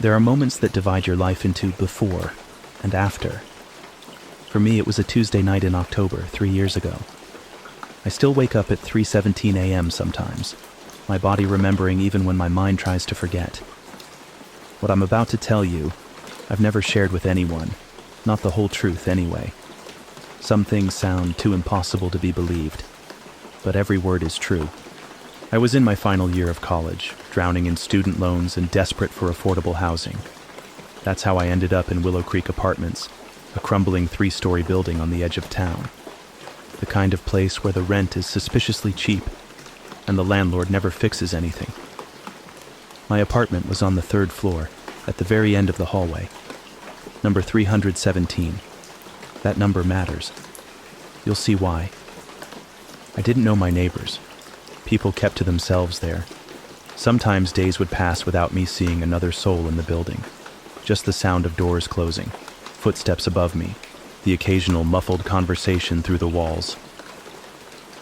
There are moments that divide your life into before and after. For me, it was a Tuesday night in October, 3 years ago. I still wake up at 3:17 a.m. sometimes, my body remembering even when my mind tries to forget. What I'm about to tell you, I've never shared with anyone, not the whole truth anyway. Some things sound too impossible to be believed, but every word is true. I was in my final year of college, drowning in student loans and desperate for affordable housing. That's how I ended up in Willow Creek Apartments, a crumbling 3-story building on the edge of town. The kind of place where the rent is suspiciously cheap and the landlord never fixes anything. My apartment was on the 3rd floor, at the very end of the hallway. Number 317. That number matters. You'll see why. I didn't know my neighbors. People kept to themselves there. Sometimes days would pass without me seeing another soul in the building. Just the sound of doors closing, footsteps above me, the occasional muffled conversation through the walls.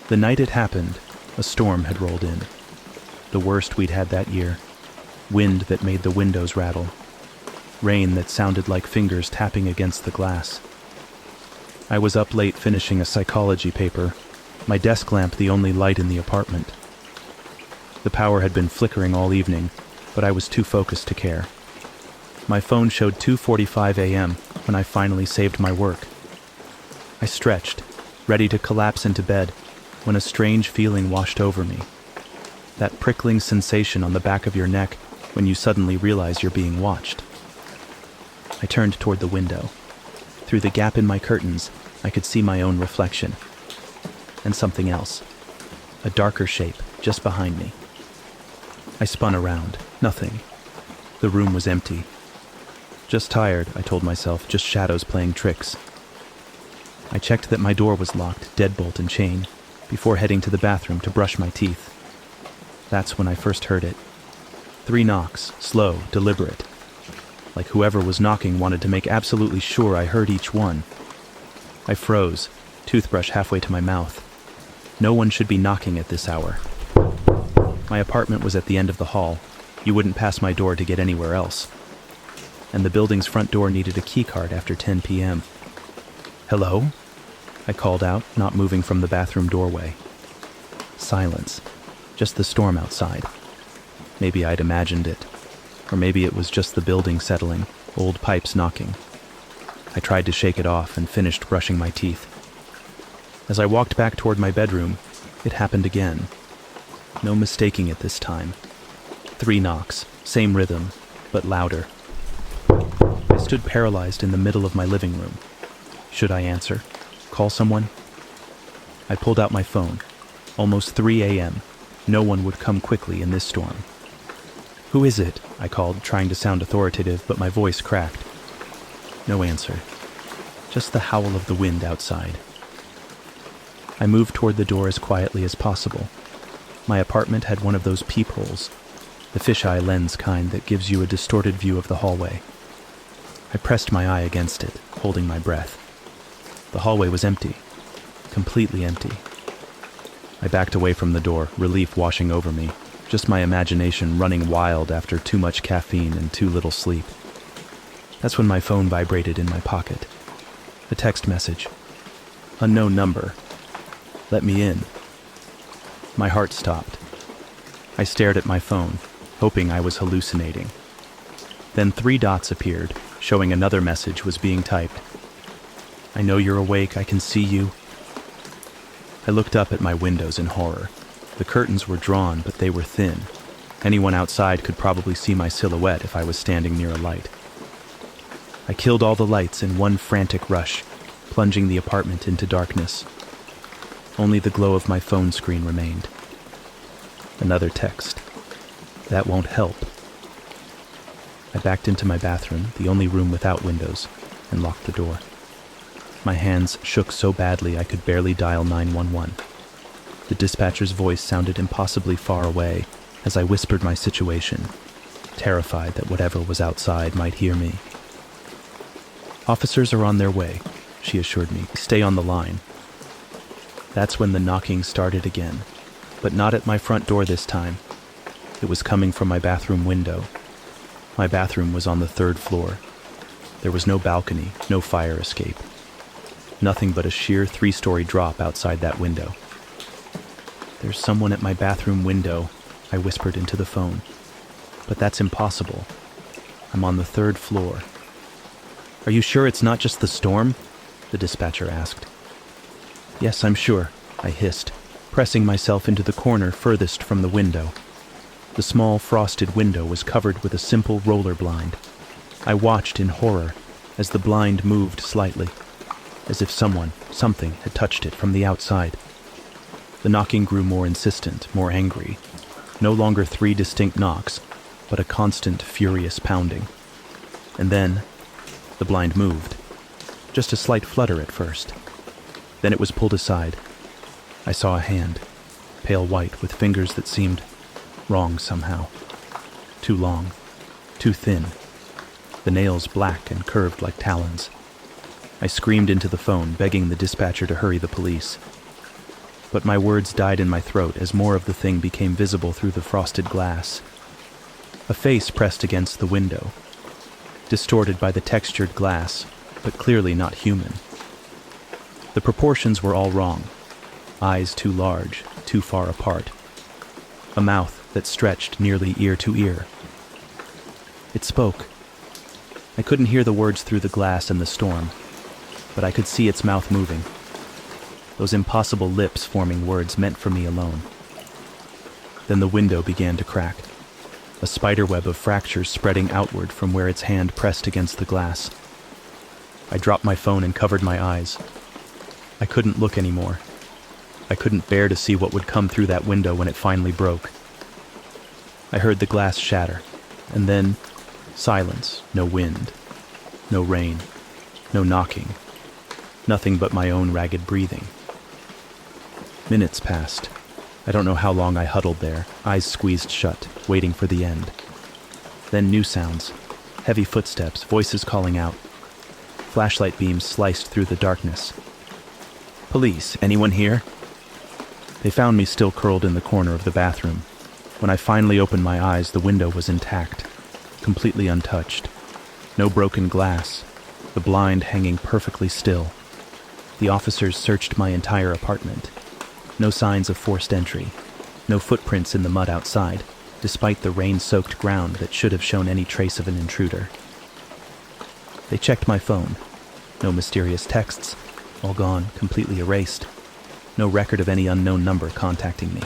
The night it happened, a storm had rolled in. The worst we'd had that year. Wind that made the windows rattle. Rain that sounded like fingers tapping against the glass. I was up late finishing a psychology paper, my desk lamp the only light in the apartment. The power had been flickering all evening, but I was too focused to care. My phone showed 2:45 a.m. when I finally saved my work. I stretched, ready to collapse into bed, when a strange feeling washed over me. That prickling sensation on the back of your neck when you suddenly realize you're being watched. I turned toward the window. Through the gap in my curtains, I could see my own reflection. And something else. A darker shape just behind me. I spun around. Nothing. The room was empty. Just tired, I told myself, just shadows playing tricks. I checked that my door was locked, deadbolt and chain, before heading to the bathroom to brush my teeth. That's when I first heard it. 3 knocks, slow, deliberate. Like whoever was knocking wanted to make absolutely sure I heard each one. I froze, toothbrush halfway to my mouth. No one should be knocking at this hour. My apartment was at the end of the hall. You wouldn't pass my door to get anywhere else. And the building's front door needed a keycard after 10 p.m. "Hello?" I called out, not moving from the bathroom doorway. Silence. Just the storm outside. Maybe I'd imagined it. Or maybe it was just the building settling, old pipes knocking. I tried to shake it off and finished brushing my teeth. As I walked back toward my bedroom, it happened again. No mistaking it this time. 3 knocks, same rhythm, but louder. I stood paralyzed in the middle of my living room. Should I answer? Call someone? I pulled out my phone. Almost 3 a.m. No one would come quickly in this storm. "Who is it?" I called, trying to sound authoritative, but my voice cracked. No answer. Just the howl of the wind outside. I moved toward the door as quietly as possible. My apartment had one of those peepholes, the fisheye lens kind that gives you a distorted view of the hallway. I pressed my eye against it, holding my breath. The hallway was empty. Completely empty. I backed away from the door, relief washing over me, just my imagination running wild after too much caffeine and too little sleep. That's when my phone vibrated in my pocket. A text message. Unknown number. Let me in. My heart stopped. I stared at my phone, hoping I was hallucinating. Then 3 dots appeared, showing another message was being typed. "I know you're awake, I can see you." I looked up at my windows in horror. The curtains were drawn, but they were thin. Anyone outside could probably see my silhouette if I was standing near a light. I killed all the lights in one frantic rush, plunging the apartment into darkness. Only the glow of my phone screen remained. Another text. That won't help. I backed into my bathroom, the only room without windows, and locked the door. My hands shook so badly I could barely dial 911. The dispatcher's voice sounded impossibly far away as I whispered my situation, terrified that whatever was outside might hear me. "Officers are on their way," she assured me. "Stay on the line." That's when the knocking started again, but not at my front door this time. It was coming from my bathroom window. My bathroom was on the 3rd floor. There was no balcony, no fire escape. Nothing but a sheer 3-story drop outside that window. "There's someone at my bathroom window," I whispered into the phone. "But that's impossible. I'm on the 3rd floor." "Are you sure it's not just the storm?" the dispatcher asked. "Yes, I'm sure," I hissed, pressing myself into the corner furthest from the window. The small frosted window was covered with a simple roller blind. I watched in horror as the blind moved slightly, as if something had touched it from the outside. The knocking grew more insistent, more angry. No longer 3 distinct knocks, but a constant, furious pounding. And then, the blind moved. Just a slight flutter at first. Then it was pulled aside. I saw a hand, pale white with fingers that seemed wrong somehow. Too long, too thin. The nails black and curved like talons. I screamed into the phone, begging the dispatcher to hurry the police. But my words died in my throat as more of the thing became visible through the frosted glass. A face pressed against the window, distorted by the textured glass, but clearly not human. The proportions were all wrong. Eyes too large, too far apart. A mouth that stretched nearly ear to ear. It spoke. I couldn't hear the words through the glass and the storm, but I could see its mouth moving. Those impossible lips forming words meant for me alone. Then the window began to crack, a spiderweb of fractures spreading outward from where its hand pressed against the glass. I dropped my phone and covered my eyes. I couldn't look anymore. I couldn't bear to see what would come through that window when it finally broke. I heard the glass shatter, and then silence, no wind, no rain, no knocking, nothing but my own ragged breathing. Minutes passed. I don't know how long I huddled there, eyes squeezed shut, waiting for the end. Then new sounds, heavy footsteps, voices calling out. Flashlight beams sliced through the darkness. "Police, anyone here?" They found me still curled in the corner of the bathroom. When I finally opened my eyes, the window was intact, completely untouched. No broken glass, the blind hanging perfectly still. The officers searched my entire apartment. No signs of forced entry, no footprints in the mud outside, despite the rain-soaked ground that should have shown any trace of an intruder. They checked my phone. No mysterious texts, all gone, completely erased. No record of any unknown number contacting me.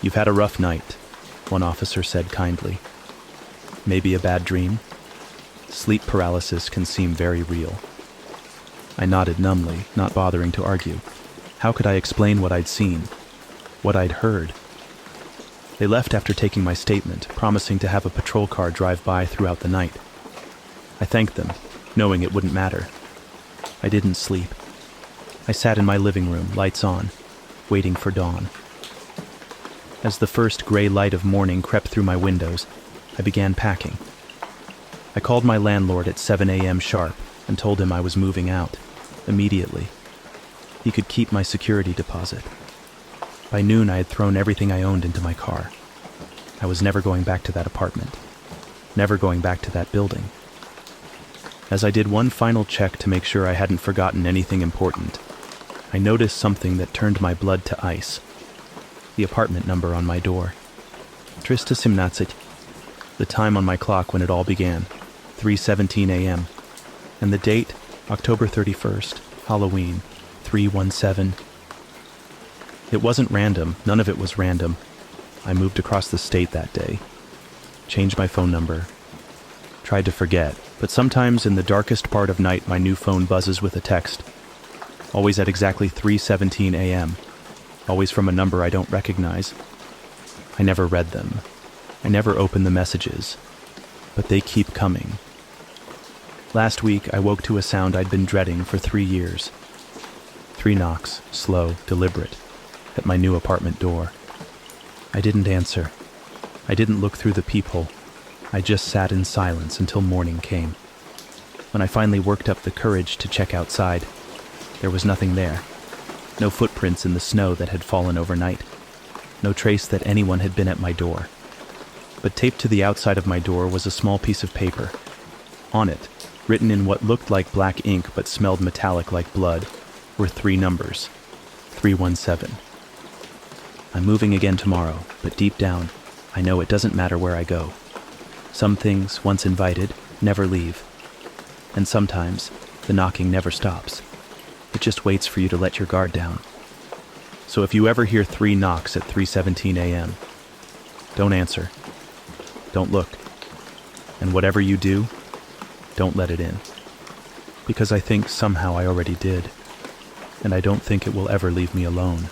"You've had a rough night," one officer said kindly. "Maybe a bad dream? Sleep paralysis can seem very real." I nodded numbly, not bothering to argue. How could I explain what I'd seen, what I'd heard? They left after taking my statement, promising to have a patrol car drive by throughout the night. I thanked them, knowing it wouldn't matter. I didn't sleep. I sat in my living room, lights on, waiting for dawn. As the first gray light of morning crept through my windows, I began packing. I called my landlord at 7 a.m. sharp and told him I was moving out, immediately. He could keep my security deposit. By noon, I had thrown everything I owned into my car. I was never going back to that apartment, never going back to that building. As I did one final check to make sure I hadn't forgotten anything important, I noticed something that turned my blood to ice. The apartment number on my door. 317. The time on my clock when it all began, 3:17 a.m. And the date, October 31st, Halloween, 317. It wasn't random, none of it was random. I moved across the state that day. Changed my phone number. Tried to forget, but sometimes in the darkest part of night my new phone buzzes with a text. Always at exactly 3:17 a.m. Always from a number I don't recognize. I never read them. I never open the messages. But they keep coming. Last week I woke to a sound I'd been dreading for 3 years. 3 knocks, slow, deliberate, at my new apartment door. I didn't answer. I didn't look through the peephole. I just sat in silence until morning came. When I finally worked up the courage to check outside, there was nothing there. No footprints in the snow that had fallen overnight. No trace that anyone had been at my door. But taped to the outside of my door was a small piece of paper. On it, written in what looked like black ink but smelled metallic like blood, were 3 numbers. 317. I'm moving again tomorrow, but deep down, I know it doesn't matter where I go. Some things, once invited, never leave. And sometimes, the knocking never stops. It just waits for you to let your guard down. So if you ever hear 3 knocks at 3:17 a.m., don't answer. Don't look. And whatever you do, don't let it in. Because I think somehow I already did. And I don't think it will ever leave me alone.